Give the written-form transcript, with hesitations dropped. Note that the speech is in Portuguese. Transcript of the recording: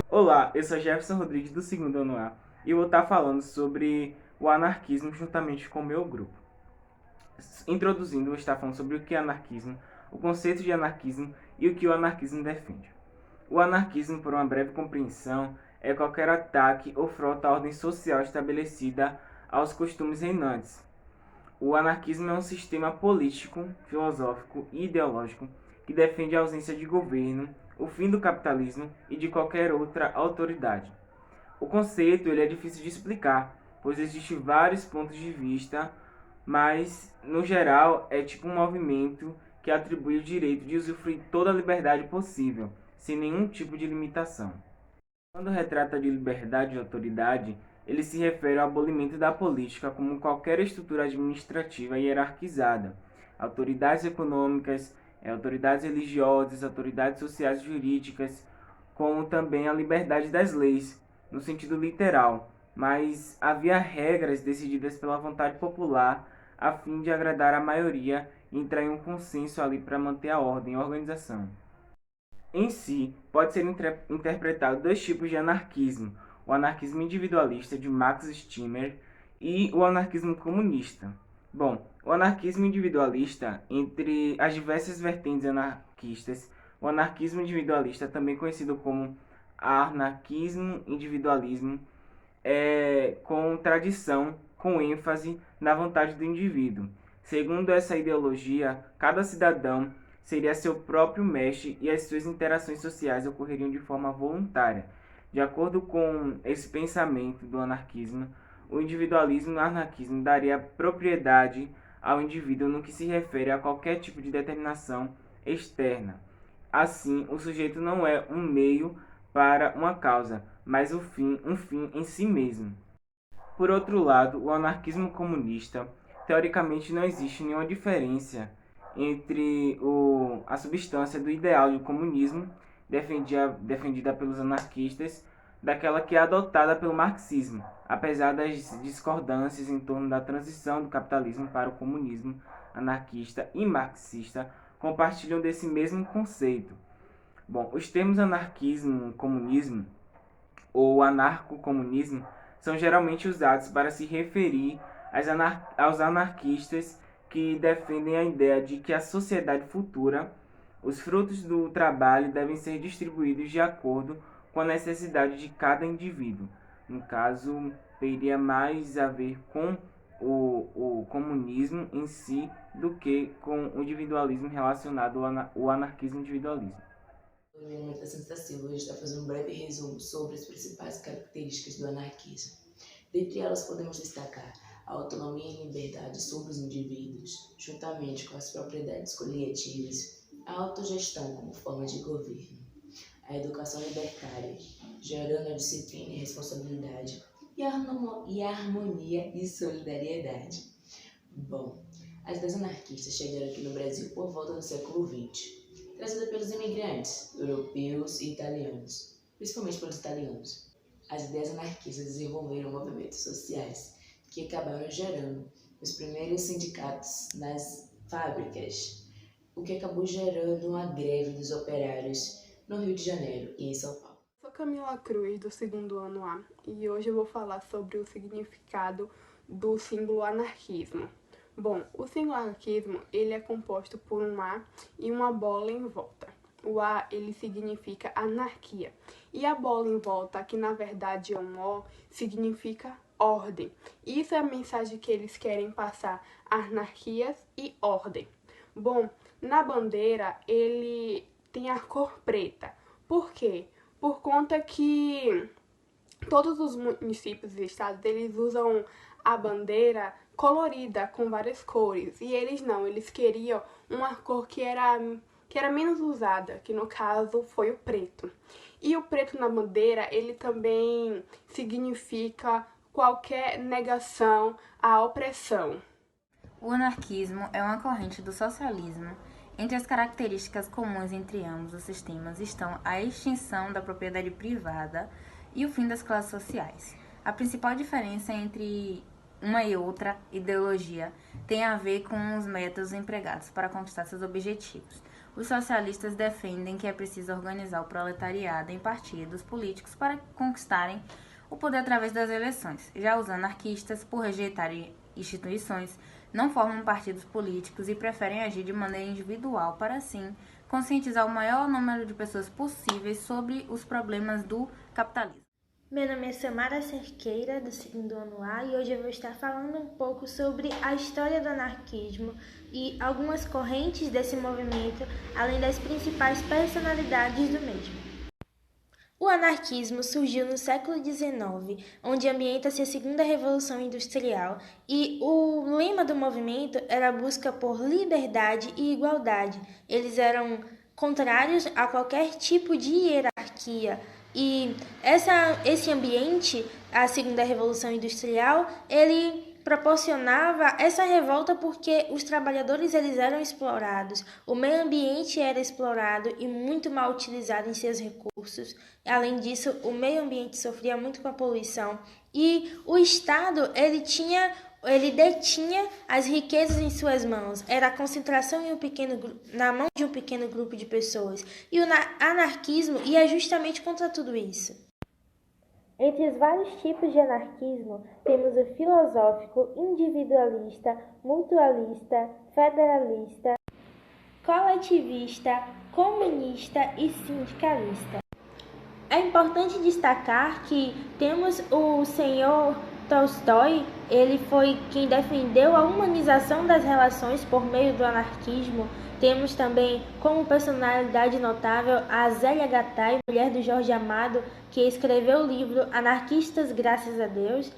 Olá, eu sou Jefferson Rodrigues do segundo ano A e eu vou estar falando sobre o anarquismo juntamente com o meu grupo. Introduzindo, vou estar falando sobre o que é anarquismo, o conceito de anarquismo e o que o anarquismo defende. O anarquismo, por uma breve compreensão, é qualquer ataque ou fraude à ordem social estabelecida aos costumes reinantes. O anarquismo é um sistema político, filosófico e ideológico que defende a ausência de governo, o fim do capitalismo e de qualquer outra autoridade. O conceito ele é difícil de explicar, pois existem vários pontos de vista, mas no geral é tipo um movimento que atribui o direito de usufruir toda a liberdade possível, sem nenhum tipo de limitação. Quando retrata de liberdade e autoridade, ele se refere ao abolimento da política como qualquer estrutura administrativa hierarquizada, autoridades econômicas, autoridades religiosas, autoridades sociais e jurídicas, como também a liberdade das leis, no sentido literal, mas havia regras decididas pela vontade popular a fim de agradar a maioria e entrar em um consenso ali para manter a ordem e a organização. Em si, pode ser interpretado dois tipos de anarquismo: o anarquismo individualista de Max Stirner e o anarquismo comunista. Bom, o anarquismo individualista, entre as diversas vertentes anarquistas, o anarquismo individualista, também conhecido como anarquismo individualismo, é com tradição, com ênfase na vontade do indivíduo. Segundo essa ideologia, cada cidadão seria seu próprio mestre e as suas interações sociais ocorreriam de forma voluntária. De acordo com esse pensamento do anarquismo, o individualismo no anarquismo daria propriedade ao indivíduo no que se refere a qualquer tipo de determinação externa. Assim, o sujeito não é um meio para uma causa, mas um fim em si mesmo. Por outro lado, o anarquismo comunista, teoricamente não existe nenhuma diferença entre a substância do ideal do comunismo, defendida pelos anarquistas, daquela que é adotada pelo marxismo, apesar das discordâncias em torno da transição do capitalismo para o comunismo. Anarquista e marxista compartilham desse mesmo conceito. Bom, os termos anarquismo, comunismo ou anarcocomunismo são geralmente usados para se referir aos anarquistas que defendem a ideia de que a sociedade futura, os frutos do trabalho devem ser distribuídos de acordo com a necessidade de cada indivíduo. No caso, teria mais a ver com o comunismo em si do que com o individualismo relacionado ao anarquismo individualismo. Meu nome é Santa Silva e vou estar fazendo um breve resumo sobre as principais características do anarquismo. Dentre elas podemos destacar a autonomia e liberdade sobre os indivíduos, juntamente com as propriedades coletivas, a autogestão como forma de governo, a educação libertária, gerando a disciplina e responsabilidade, e a harmonia e solidariedade. Bom, as ideias anarquistas chegaram aqui no Brasil por volta do século XX, trazida pelos imigrantes europeus e italianos, principalmente pelos italianos. As ideias anarquistas desenvolveram movimentos sociais que acabaram gerando os primeiros sindicatos nas fábricas, o que acabou gerando uma greve dos operários no Rio de Janeiro e em São Paulo. Sou Camila Cruz, do segundo ano A, e hoje eu vou falar sobre o significado do símbolo anarquismo. Bom, o símbolo anarquismo, ele é composto por um A e uma bola em volta. O A, ele significa anarquia, e a bola em volta, que na verdade é um O, significa ordem. Isso é a mensagem que eles querem passar, anarquias e ordem. Bom, na bandeira, ele tem a cor preta. Por quê? Por conta que todos os municípios e estados, eles usam a bandeira colorida, com várias cores. E eles não, eles queriam uma cor que era menos usada, que no caso foi o preto. E o preto na bandeira, ele também significa qualquer negação à opressão. O anarquismo é uma corrente do socialismo. Entre as características comuns entre ambos os sistemas estão a extinção da propriedade privada e o fim das classes sociais. A principal diferença entre uma e outra ideologia tem a ver com os métodos empregados para conquistar seus objetivos. Os socialistas defendem que é preciso organizar o proletariado em partidos políticos para conquistarem o poder através das eleições. Já os anarquistas, por rejeitarem instituições, não formam partidos políticos e preferem agir de maneira individual para, assim, conscientizar o maior número de pessoas possíveis sobre os problemas do capitalismo. Meu nome é Samara Cerqueira, do 2º ano A, e hoje eu vou estar falando um pouco sobre a história do anarquismo e algumas correntes desse movimento, além das principais personalidades do mesmo. O anarquismo surgiu no século XIX, onde ambienta-se a segunda Revolução Industrial, e o lema do movimento era a busca por liberdade e igualdade. Eles eram contrários a qualquer tipo de hierarquia, e esse ambiente, a segunda Revolução Industrial, ele proporcionava essa revolta porque os trabalhadores eles eram explorados, o meio ambiente era explorado e muito mal utilizado em seus recursos. Além disso, o meio ambiente sofria muito com a poluição e o Estado ele detinha as riquezas em suas mãos. Era a concentração na mão de um pequeno grupo de pessoas. E o anarquismo ia justamente contra tudo isso. Entre os vários tipos de anarquismo, temos o filosófico, individualista, mutualista, federalista, coletivista, comunista e sindicalista. É importante destacar que temos o senhor Tolstói, ele foi quem defendeu a humanização das relações por meio do anarquismo. Temos também como personalidade notável a Zélia Gattai, mulher do Jorge Amado, que escreveu o livro Anarquistas Graças a Deus.